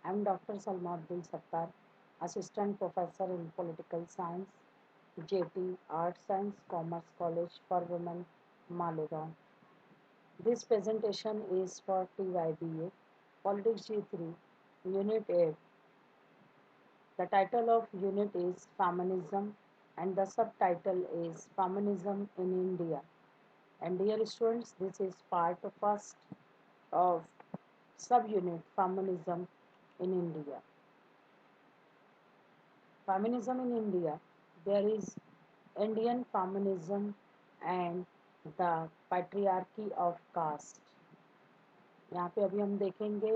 I'm Dr. Salma Abdul Sattar, Assistant Professor in Political Science, JT Art Science Commerce College for Women, Malegaon. This presentation is for TYBA, Politics G3, Unit 8. The title of unit is Feminism and the subtitle is Feminism in India. And dear students, this is part first of subunit Feminism in India. Feminism in India, there is Indian feminism and the patriarchy of caste. यहाँ पे अभी हम देखेंगे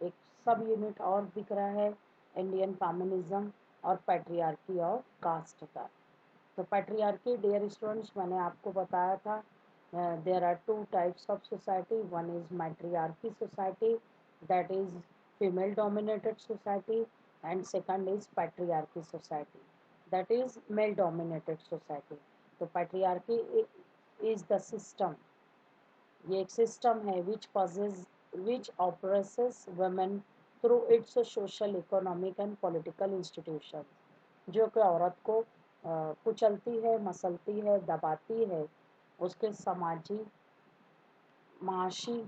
एक सब unit और दिख रहा है इंडियन फेमिनिज्म और पैट्रियार्की ऑफ कास्ट का। तो पैट्रियार्की डियर स्टूडेंट्स मैंने आपको बताया था there are two types of society. One is matriarchy society that is female dominated society and second is patriarchy society that is male dominated society. तो patriarchy is the system, ये एक system है which oppresses women through its social economic and political institution, जो कि औरत को कुचलती है, मसलती है, दबाती है उसके समाजी, माशी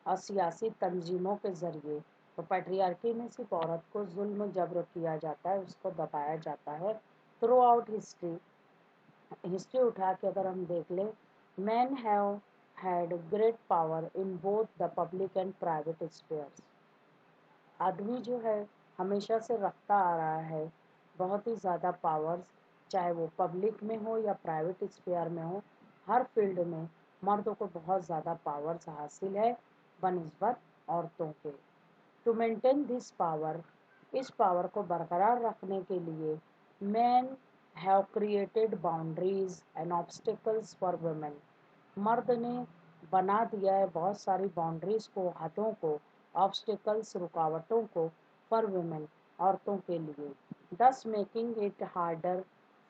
और सियासी तंजीमों के ज़रिए। तो पैट्रियार्की में सिर्फ औरत को जुल्म जबर किया जाता है, उसको दबाया जाता है। थ्रू आउट हिस्ट्री उठा के अगर हम देख लें, man have had great power in both the public and private spheres. आदमी जो है हमेशा से रखता आ रहा है बहुत ही ज़्यादा पावर्स, चाहे वो पब्लिक में हो या प्राइवेट स्फीयर में हो, हर फील्ड में मर्दों को बहुत ज़्यादा पावर्स हासिल है बनिस्बत औरतों के। टू मेंटेन दिस पावर, इस पावर को बरकरार रखने के लिए man have created boundaries and obstacles for women, मर्द ने बना दिया है बहुत सारी बाउंड्रीज को, हदों को, ऑब्स्टिकल्स रुकावटों को फॉर वुमेन औरतों के लिए, thus making it harder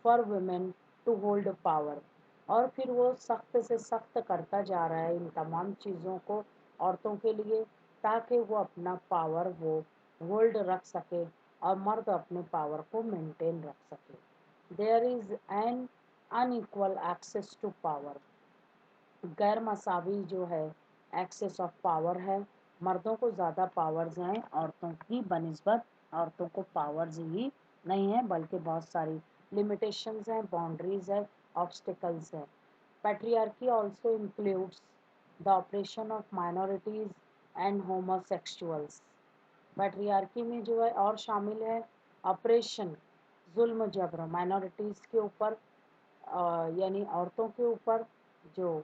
for women to hold power. और फिर वो सख्त से सख्त करता जा रहा है इन तमाम चीज़ों को औरतों के लिए, ताकि वो अपना पावर वो होल्ड रख सके और मर्द अपने पावर को मेंटेन रख सके। There is an unequal access to power, गैर मसावी जो है एक्सेस ऑफ पावर है, मर्दों को ज़्यादा पावर्स हैं औरतों की बनिस्बत, औरतों को पावर्स ही नहीं है बल्कि बहुत सारी लिमिटेशंस हैं, बाउंड्रीज है, ऑब्स्टिकल्स हैं। Patriarchy also includes the operation of minorities and homosexuals. Patriarchy में जो है और शामिल है ऑपरेशन, जुल्म जबर माइनॉरिटीज़ के ऊपर, यानी औरतों के ऊपर जो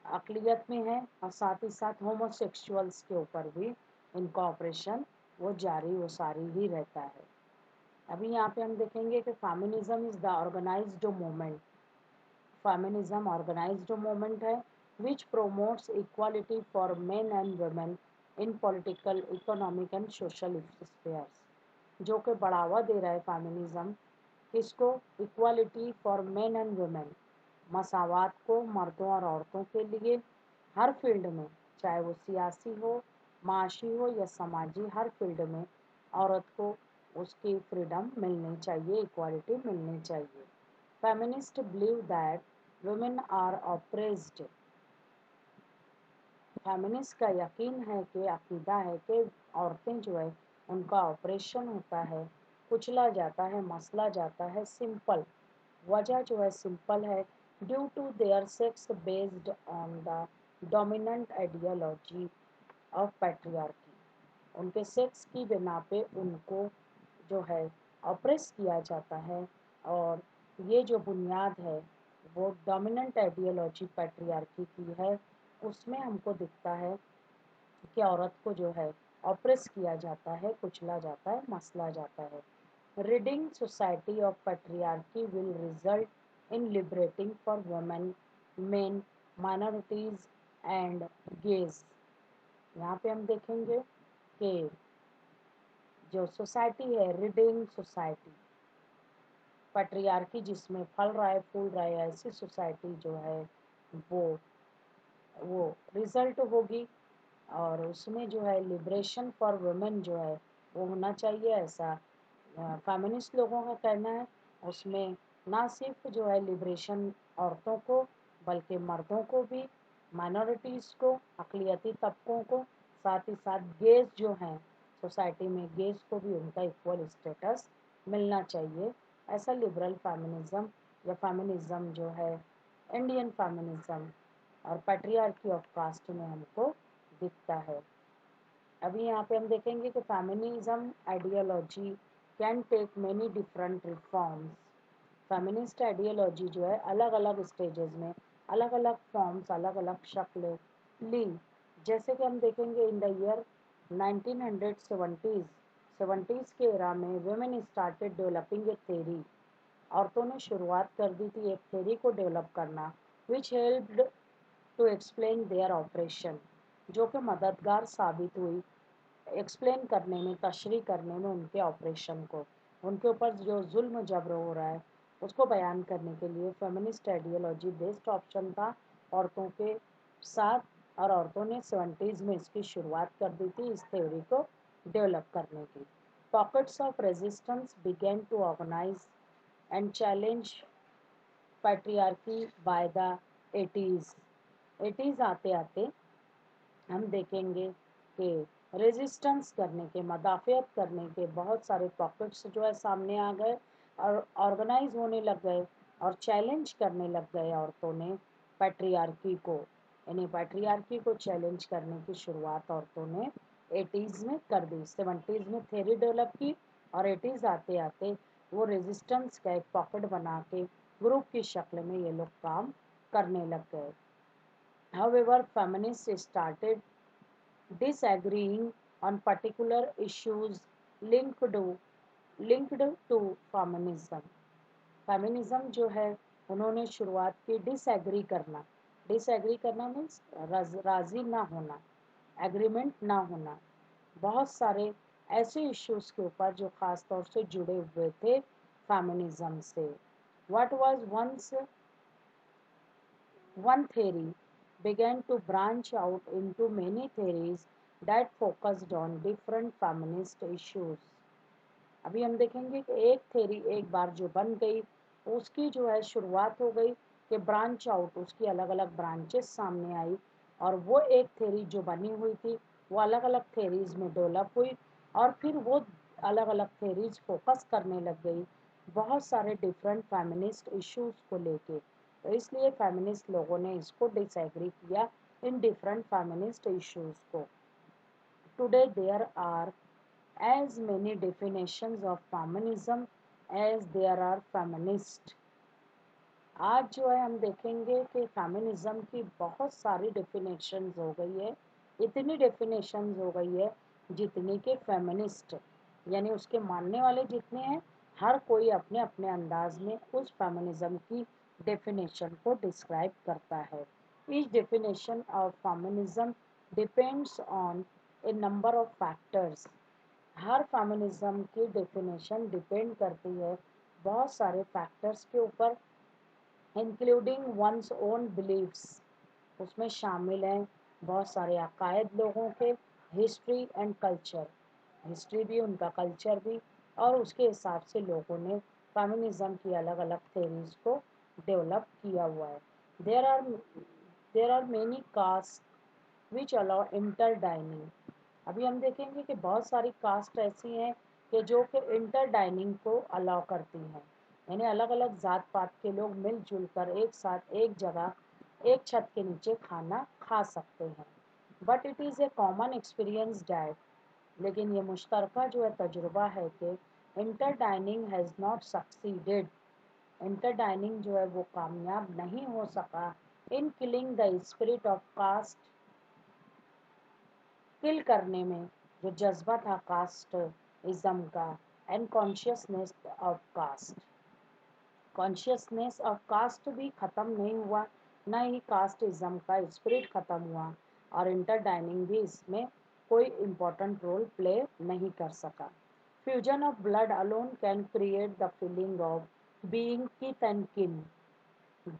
अक़लियत में है, और साथ ही साथ होमोसेक्सुअल्स के ऊपर भी इनका ऑपरेशन वो जारी वो सारी ही रहता है। अभी यहाँ पे हम देखेंगे कि feminism is the organized movement, feminism organized movement है which promotes equality for men and women in political, economic and social spheres, जो कि बढ़ावा दे रहा है फेमिनिज्म किसको, equality for men and women, मसावात को मर्दों और औरतों के लिए हर फील्ड में, चाहे वो सियासी हो, माशी हो या समाजी, हर फील्ड में औरत को उसकी फ्रीडम मिलनी चाहिए, इक्वालिटी मिलनी चाहिए। Feminist believe that women are oppressed, feminist का यकीन है कि अकीदा है कि औरतें जो है उनका ऑपरेशन होता है, कुचला जाता है, मसला जाता है। सिंपल वजह जो है सिंपल है, due to their sex based on the dominant ideology of patriarchy, उनके सेक्स की बिना पे उनको जो है ऑप्रेस किया जाता है। और ये जो बुनियाद है वो डोमिनेंट आइडियोलॉजी पैट्रियार्की की है, उसमें हमको दिखता है कि औरत को जो है ऑप्रेस किया जाता है, कुचला जाता है, मसला जाता है। Reading society of patriarchy will result in liberating for women, main, minorities and gauge. यहाँ पे हम देखेंगे कि जो सोसाइटी है, रीडिंग सोसाइटी, पैट्रियार्की जिसमें फल रहा है, फूल रहा है, ऐसी सोसाइटी जो है वो रिजल्ट होगी, और उसमें जो है लिबरेशन फॉर वुमेन जो है वो होना चाहिए, ऐसा फेमिनिस्ट लोगों का कहना है। उसमें ना सिर्फ जो है लिबरेशन औरतों को, बल्कि मर्दों को भी, माइनॉरिटीज़ को, अक़लियती तबकों को, साथ ही साथ गेज जो हैं सोसाइटी में, गेज को भी उनका इक्वल स्टेटस मिलना चाहिए। ऐसा लिबरल फेमिनिज़्म या फेमिनिज़्म जो है इंडियन फेमिनिज़्म और पैट्रियार्की ऑफ कास्ट में हमको दिखता है। अभी यहाँ पे हम देखेंगे कि feminism ideology can take many different reforms. Feminist ideology जो है अलग अलग स्टेजेस में अलग अलग फॉर्म्स, अलग अलग शक्ल ली। जैसे कि हम देखेंगे in the year 1970s, 70s के एरा में women started developing a theory. औरतों ने शुरुआत कर दी थी एक थेरी को डेवलप करना, which helped to explain their operation, जो कि मददगार साबित हुई एक्सप्लेन करने में, तशरीह करने में उनके ऑपरेशन को, उनके ऊपर जो जुल्म जबर हो रहा है उसको बयान करने के लिए फेमिनिस्ट आइडियोलॉजी बेस्ट ऑप्शन था औरतों के साथ। और औरतों ने 70s में इसकी शुरुआत कर दी थी इस थ्योरी को डेवलप करने की। Pockets of resistance begin to organise and challenge patriarchy by the 80s। 80s आते आते हम देखेंगे कि रेजिस्टेंस करने के, मदाफ़ियत करने के बहुत सारे पॉकेट्स जो है सामने आ गए और ऑर्गेनाइज होने लग गए और चैलेंज करने लग गए औरतों ने पैट्रियार्की को। यानी पैट्रियार्की को चैलेंज करने की शुरुआत औरतों ने 80s में कर दी। 70s में थ्योरी डेवलप की और 80s आते आते वो रेजिस्टेंस का एक पॉकेट बना के ग्रुप की शक्ल में ये लोग काम करने लग गए। However, feminists started disagreeing on particular issues linked to feminism. Feminism जो है उन्होंने शुरुआत की डिसएग्री करना। डिसएग्री करना मीन्स राज़ी ना होना, एग्रीमेंट ना होना। बहुत सारे ऐसे इश्यूज के ऊपर जो ख़ास तौर से जुड़े हुए थे फेमिनिज्म से। What was once one theory began to branch out into many theories that focused on different feminist issues. अभी हम देखेंगे कि एक थ्योरी एक बार जो बन गई उसकी जो है शुरुआत हो गई कि ब्रांच आउट, उसकी अलग अलग ब्रांचेस सामने आई और वो एक थ्योरी जो बनी हुई थी वो अलग अलग थ्योरीज में डेवलप हुई और फिर वो अलग अलग थ्योरीज फोकस करने लग गई बहुत सारे डिफरेंट फेमिनिस्ट इश्यूज को लेके। तो इसलिए फेमिनिस्ट लोगों ने इसको डिसएग्री किया इन डिफरेंट फेमिनिस्ट इश्यूज को। Today there are as many definitions of feminism as there are feminists। आज जो है हम देखेंगे कि फेमिनिज्म की बहुत सारी डेफिनेशंस हो गई है, इतनी डेफिनेशंस हो गई है जितनी के फेमिनिस्ट यानी उसके मानने वाले जितने हैं, हर कोई अपने अपने अंदाज में उस फेमिनिज्म की डेफिनेशन को डिस्क्राइब करता है। Each definition of feminism depends on A number of factors. Her feminism की डेफिनेशन डिपेंड करती है बहुत सारे फैक्टर्स के ऊपर, इंक्लूडिंग वंस ओन बिलीव्स। उसमें शामिल हैं बहुत सारे अकायद लोगों के, हिस्ट्री एंड कल्चर, हिस्ट्री भी उनका, कल्चर भी, और उसके हिसाब से लोगों ने फेमिनिज्म की अलग अलग थ्योरीज को डेवलप किया हुआ है। There are many caste which allow interdining. अभी हम देखेंगे कि बहुत सारी कास्ट ऐसी हैं कि जो कि इंटर डाइनिंग को अलाउ करती हैं, यानी अलग अलग ज़ात पात के लोग मिलजुल कर एक साथ एक जगह एक छत के नीचे खाना खा सकते हैं। But it is a common experience that, लेकिन ये मुश्तरका जो है तजुर्बा है कि inter dining has not succeeded. Inter dining जो है वो कामयाब नहीं हो सका in killing the spirit of caste, kill करने में जो जज्बा था कास्ट इज़म का, and consciousness of caste. Consciousness of caste भी ख़त्म नहीं हुआ, ना ही कास्ट इज़म का स्पिरिट ख़त्म हुआ, और इंटर डाइनिंग भी इसमें कोई इम्पोर्टेंट रोल प्ले नहीं कर सका। Fusion of blood alone can create the feeling of being किथ एंड किन।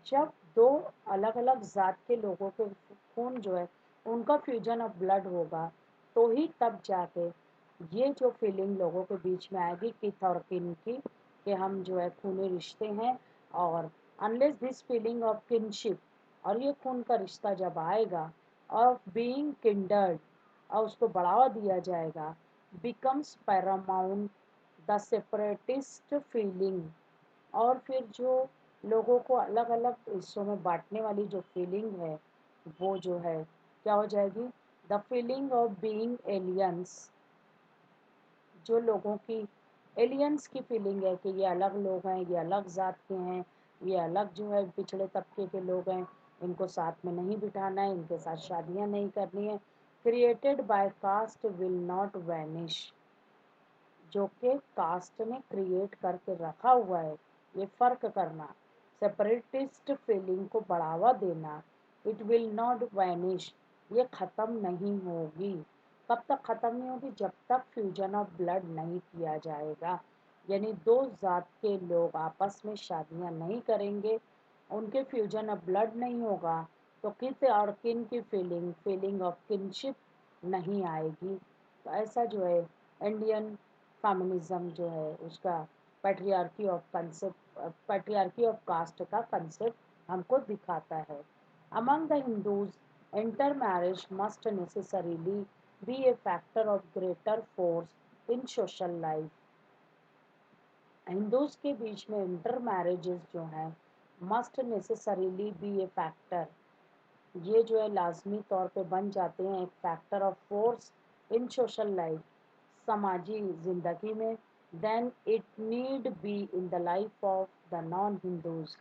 जब दो अलग अलग ज़ात के लोगों के खून जो है उनका फ्यूजन ऑफ ब्लड होगा तो ही तब जाके ये जो फीलिंग लोगों के बीच में आएगी किथ और किन की, कि हम जो है खूनी रिश्ते हैं, और unless this feeling of kinship, और ये खून का रिश्ता जब आएगा, ऑफ बीइंग किंडर्ड, और उसको बढ़ावा दिया जाएगा, becomes Paramount the separatist feeling, और फिर जो लोगों को अलग अलग हिस्सों में बांटने वाली जो फीलिंग है, वो जो है क्या हो जाएगी, the feeling of being aliens, जो लोगों की एलियंस की फीलिंग है कि ये अलग लोग हैं, ये अलग ज़ात के हैं, ये अलग जो है पिछड़े तबके के लोग हैं, इनको साथ में नहीं बिठाना है, इनके साथ शादियां नहीं करनी है, created by caste will not vanish, जो कि कास्ट ने क्रिएट करके रखा हुआ है, ये फ़र्क करना, सेपरेटिस्ट फीलिंग को बढ़ावा देना, इट विल नॉट वैनिश, ये ख़त्म नहीं होगी। कब तक ख़त्म नहीं होगी? जब तक फ्यूजन ऑफ ब्लड नहीं किया जाएगा, यानी दो ज़ात के लोग आपस में शादियां नहीं करेंगे, उनके फ्यूजन ऑफ ब्लड नहीं होगा, तो कित और किन की फीलिंग ऑफ किनशिप नहीं आएगी। तो ऐसा जो है इंडियन फेमिनिज्म जो है उसका पैट्रियार्की ऑफ कास्ट का कंसेप्ट हमको दिखाता है। Among the Hindus inter marriage must necessarily be a factor of greater force in social life. Hindus के बीच में इंटर मैरिजेस जो हैं must necessarily be a factor, ये जो है लाजमी तौर पे बन जाते हैं एक factor of force in social life, समाजी ज़िंदगी में, then it need be in the life of the non Hindus.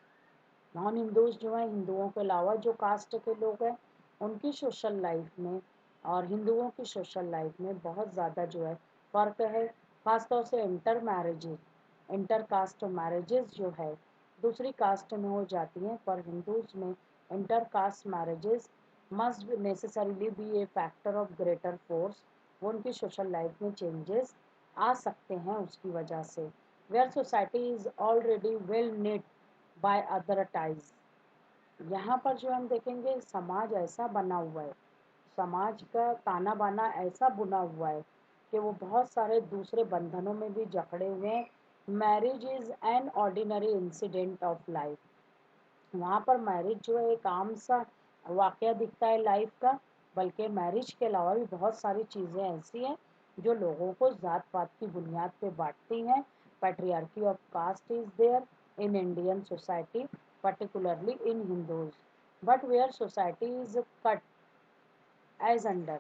Non Hindus जो हैं, हिंदुओं के अलावा जो कास्ट के लोग हैं, उनकी सोशल लाइफ में और हिंदुओं की सोशल लाइफ में बहुत ज़्यादा जो है फ़र्क है। ख़ासतौर से इंटर कास्ट मैरिजेस जो है दूसरी कास्ट में हो जाती हैं, पर हिंदूज में inter caste marriages must necessarily be a factor of greater force, वो उनकी सोशल लाइफ में चेंजेस आ सकते हैं उसकी वजह से। Where society is already well knit by other ties, यहाँ पर जो हम देखेंगे समाज ऐसा बना हुआ है, समाज का ताना बाना ऐसा बुना हुआ है कि वो बहुत सारे दूसरे बंधनों में भी जकड़े हुए हैं। Marriage is an ordinary incident of life, वहाँ पर मैरिज जो है एक आम सा वाक़या दिखता है लाइफ का, बल्कि मैरिज के अलावा भी बहुत सारी चीज़ें ऐसी हैं जो लोगों को ज़ात पात की बुनियाद पे बांटती हैं। Patriarchy of caste is there in Indian society, particularly in Hindus, but where society is cut as under,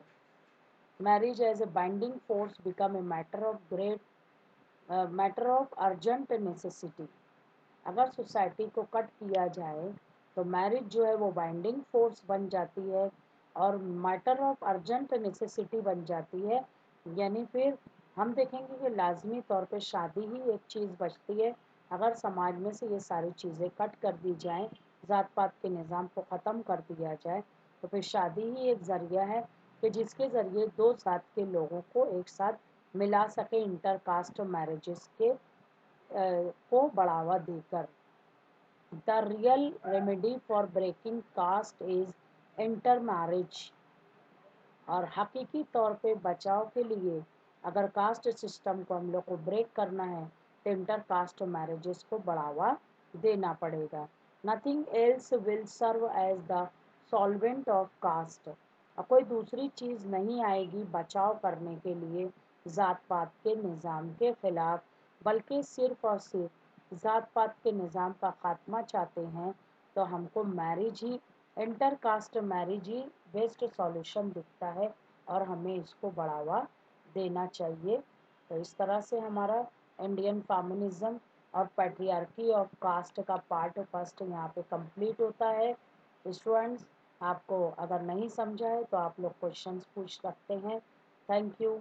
marriage as a binding force become a matter of urgent necessity। अगर सोसाइटी को कट किया जाए तो marriage जो है वो binding force बन जाती है और मैटर ऑफ अर्जेंट नेसेसिटी बन जाती है। यानी फिर हम देखेंगे कि लाजमी तौर पे शादी ही एक चीज़ बचती है। अगर समाज में से ये सारी चीज़ें कट कर दी जाएं, ज़ात पात के निज़ाम को ख़त्म कर दिया जाए, तो फिर शादी ही एक ज़रिया है कि जिसके ज़रिए दो ज़ात के लोगों को एक साथ मिला सके, इंटरकास्ट मैरिजेस के को बढ़ावा देकर। The real remedy for breaking caste is inter marriage, और हकीकी तौर पे बचाव के लिए अगर कास्ट सिस्टम को हम लोग को ब्रेक करना है तो इंटर कास्ट मैरिजेस को बढ़ावा देना पड़ेगा। Nothing else will serve as the solvent of caste, और कोई दूसरी चीज़ नहीं आएगी बचाव करने के लिए ज़ात पात के निज़ाम के ख़िलाफ़, बल्कि सिर्फ़ और सिर्फ ज़ात पात के निज़ाम का ख़ात्मा चाहते हैं तो हमको मैरिज ही, इंटर कास्ट मैरिज ही बेस्ट सॉल्यूशन दिखता है और हमें इसको बढ़ावा देना चाहिए। तो इस तरह से हमारा इंडियन फेमिनिज्म और पैट्रियार्की ऑफ कास्ट का पार्ट फर्स्ट यहाँ पे कंप्लीट होता है। स्टूडेंट्स, आपको अगर नहीं समझा है तो आप लोग क्वेश्चंस पूछ सकते हैं। Thank you.